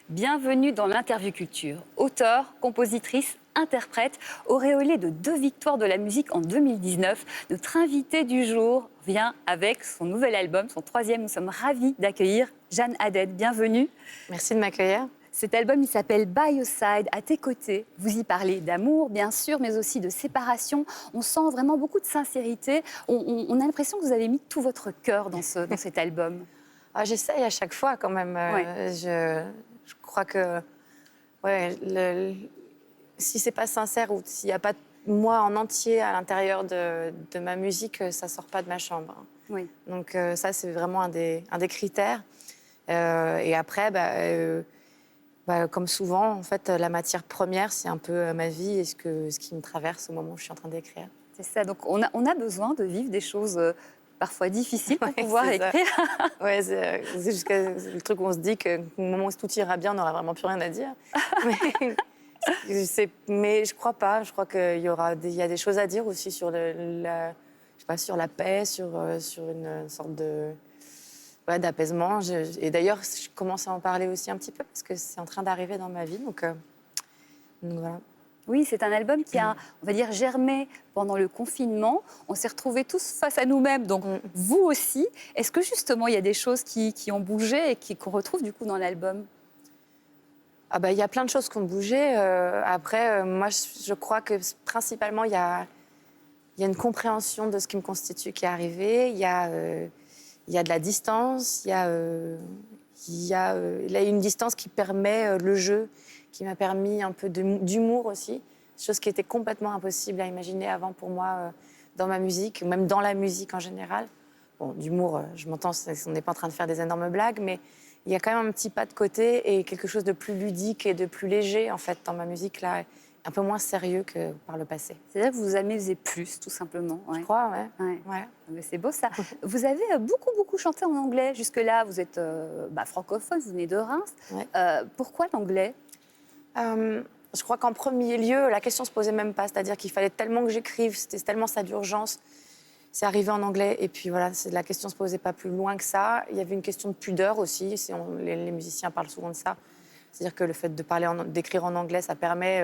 Bienvenue dans l'Interview Culture. Auteure, compositrice, interprète, auréolée de 2 victoires de la musique en 2019, notre invitée du jour vient avec son nouvel album, son 3e. Nous sommes ravis d'accueillir Jeanne Haddad. Bienvenue. Merci de m'accueillir. Cet album, il s'appelle By Your Side, à tes côtés. Vous y parlez d'amour, bien sûr, mais aussi de séparation. On sent vraiment beaucoup de sincérité. On a l'impression que vous avez mis tout votre cœur dans cet album. Ah, j'essaye à chaque fois quand même. Je crois que si c'est pas sincère ou s'il n'y a pas moi en entier à l'intérieur de ma musique, ça sort pas de ma chambre. Oui. Donc ça, c'est vraiment un des critères. Et après, comme souvent, en fait, la matière première, c'est un peu ma vie et ce qui me traverse au moment où je suis en train d'écrire. C'est ça. Donc, on a besoin de vivre des choses parfois difficiles pour Ouais, pouvoir c'est ça. écrire. Ouais, c'est jusqu'à le truc où on se dit qu'au moment où tout ira bien, on n'aura vraiment plus rien à dire. Mais je crois pas. Je crois qu'il y a des choses à dire aussi sur je sais pas, sur la paix, sur une sorte d'apaisement. Et d'ailleurs, je commence à en parler aussi un petit peu parce que c'est en train d'arriver dans ma vie. Donc voilà. Oui, c'est un album qui a, on va dire, germé pendant le confinement. On s'est retrouvés tous face à nous-mêmes, donc vous aussi. Est-ce que justement, il y a des choses qui ont bougé et qu'on retrouve du coup dans l'album ? Ah il y a plein de choses qui ont bougé. Après, moi, je crois que principalement, il y a une compréhension de ce qui me constitue qui est arrivée. Il y a de la distance. Il y a une distance qui permet le jeu, qui m'a permis un peu d'humour aussi, chose qui était complètement impossible à imaginer avant pour moi dans ma musique, même dans la musique en général. Bon, d'humour, je m'entends, on n'est pas en train de faire des énormes blagues, mais il y a quand même un petit pas de côté et quelque chose de plus ludique et de plus léger, en fait, dans ma musique, là, un peu moins sérieux que par le passé. C'est-à-dire que vous vous amusez plus, tout simplement. Je crois, ouais. Mais c'est beau ça. Vous avez beaucoup chanté en anglais jusque-là. Vous êtes francophone, vous venez de Reims. Ouais. Pourquoi l'anglais ? Je crois qu'en premier lieu, la question ne se posait même pas. C'est-à-dire qu'il fallait tellement que j'écrive, c'était tellement ça d'urgence. C'est arrivé en anglais et puis voilà, la question ne se posait pas plus loin que ça. Il y avait une question de pudeur aussi. Les musiciens parlent souvent de ça. C'est-à-dire que le fait d'écrire en anglais, ça permet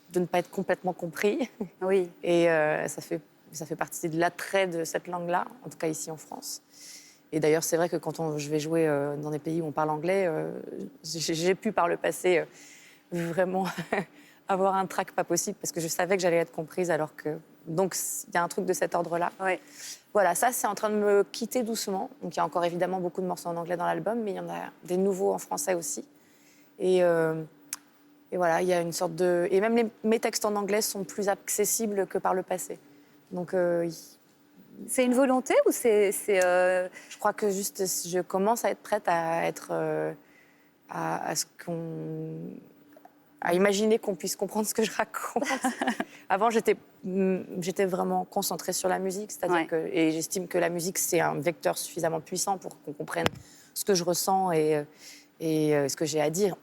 de ne pas être complètement compris. Oui. Et ça fait partie de l'attrait de cette langue-là, en tout cas ici en France. Et d'ailleurs, c'est vrai que quand je vais jouer dans des pays où on parle anglais, j'ai pu par le passé vraiment avoir un trac pas possible parce que je savais que j'allais être comprise alors que... Donc, il y a un truc de cet ordre-là. Ouais. Voilà, ça, c'est en train de me quitter doucement. Donc, il y a encore évidemment beaucoup de morceaux en anglais dans l'album, mais il y en a des nouveaux en français aussi. Et voilà, il y a une sorte de... Et même mes textes en anglais sont plus accessibles que par le passé. Donc... C'est une volonté ou c'est Je crois que juste, je commence à être prête à imaginer qu'on puisse comprendre ce que je raconte. Avant, j'étais vraiment concentrée sur la musique, c'est-à-dire et j'estime que la musique, c'est un vecteur suffisamment puissant pour qu'on comprenne ce que je ressens et ce que j'ai à dire.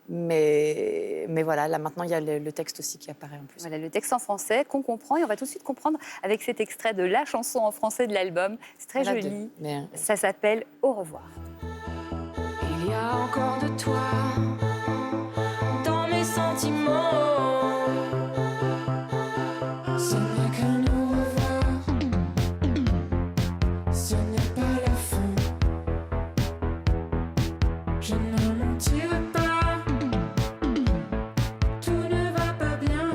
Mais voilà, là maintenant, il y a le texte aussi qui apparaît en plus. Voilà, le texte en français qu'on comprend et on va tout de suite comprendre avec cet extrait de la chanson en français de l'album. C'est très joli. Ça s'appelle « Au revoir ». Il y a encore de toi dans mes sentiments. Ce n'est qu'un au revoir. Ce n'est pas la fin. Je ne mentirai pas. Tout ne va pas bien.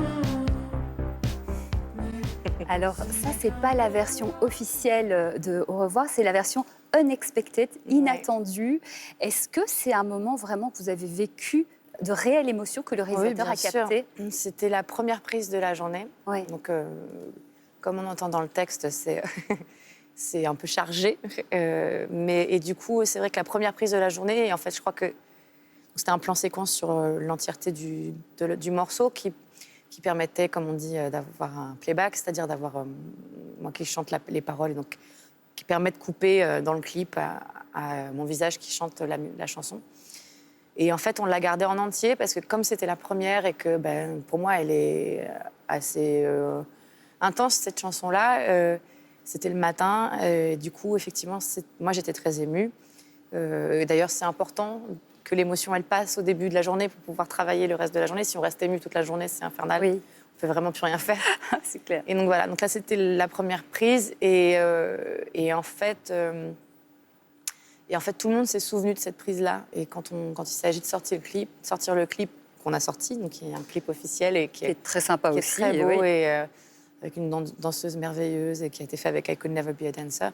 Alors ça, c'est pas la version officielle de « Au revoir », c'est la version unexpected, inattendue. Est-ce que c'est un moment vraiment que vous avez vécu de réelle émotion que le réalisateur a capté ? C'était la première prise de la journée. Oui. Donc, comme on entend dans le texte, c'est un peu chargé. Et du coup, c'est vrai que la première prise de la journée, et en fait, je crois que c'était un plan séquence sur l'entièreté du morceau qui permettait, comme on dit, d'avoir un playback, c'est-à-dire d'avoir moi qui chante les paroles, et donc qui permet de couper dans le clip à mon visage qui chante la chanson. Et en fait, on l'a gardée en entier parce que comme c'était la première et que pour moi, elle est assez intense, cette chanson-là, c'était le matin. Du coup, effectivement, moi, j'étais très émue. Et d'ailleurs, c'est important que l'émotion, elle passe au début de la journée pour pouvoir travailler le reste de la journée. Si on reste ému toute la journée, c'est infernal. Oui, On peut vraiment plus rien faire. c'est clair. Et donc voilà, donc là c'était la première prise et en fait tout le monde s'est souvenu de cette prise-là. Et quand il s'agit de sortir le clip qu'on a sorti, donc qui est un clip officiel et qui est C'est très sympa qui est aussi. très et beau oui. et avec une danseuse merveilleuse et qui a été fait avec I Could Never Be a Dancer.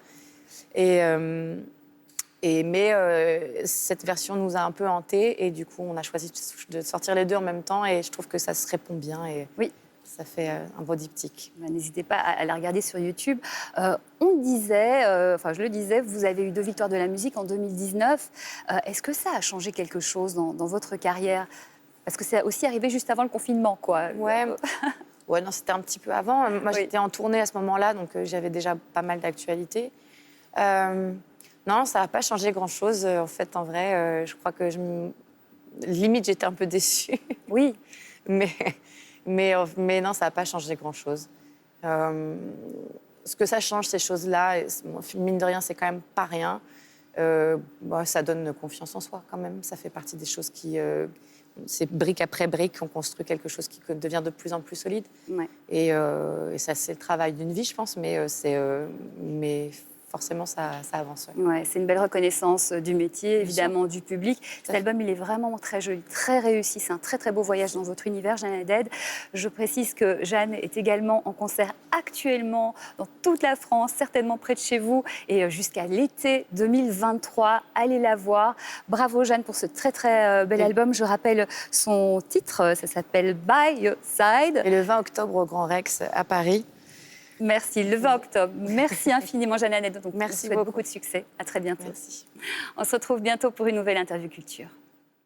Mais cette version nous a un peu hantés et du coup on a choisi de sortir les deux en même temps et je trouve que ça se répond bien et Oui. ça fait un beau diptyque. Ben, n'hésitez pas à la regarder sur YouTube. On disait, je le disais, vous avez eu 2 victoires de la musique en 2019. Est-ce que ça a changé quelque chose dans votre carrière? Parce que c'est aussi arrivé juste avant le confinement, quoi. Ouais, non, c'était un petit peu avant. Moi, Oui. j'étais en tournée à ce moment-là, donc j'avais déjà pas mal d'actualités. Non, ça n'a pas changé grand-chose. En fait, en vrai, je crois que limite, j'étais un peu déçue. Oui, mais non, ça n'a pas changé grand-chose. Ce que ça change, ces choses-là, mine de rien, c'est quand même pas rien. Ça donne confiance en soi, quand même. Ça fait partie des choses qui... c'est brique après brique qu'on construit quelque chose qui devient de plus en plus solide. ouais. Et ça, c'est le travail d'une vie, je pense, mais forcément, ça avance. Ouais. Ouais, c'est une belle reconnaissance du métier, évidemment, du public. Cet album, il est vraiment très joli, très réussi. C'est un très, très beau voyage dans votre univers, Jeanne Haddad. Je précise que Jeanne est également en concert actuellement dans toute la France, certainement près de chez vous, et jusqu'à l'été 2023. Allez la voir. Bravo, Jeanne, pour ce très, très bel album. Je rappelle son titre, ça s'appelle By Your Side. Et le 20 octobre au Grand Rex à Paris. Merci, le 20 octobre. Merci infiniment, Jeanne Haddad. Donc, Merci je vous souhaite beaucoup. beaucoup de succès. À très bientôt. Merci. On se retrouve bientôt pour une nouvelle interview culture.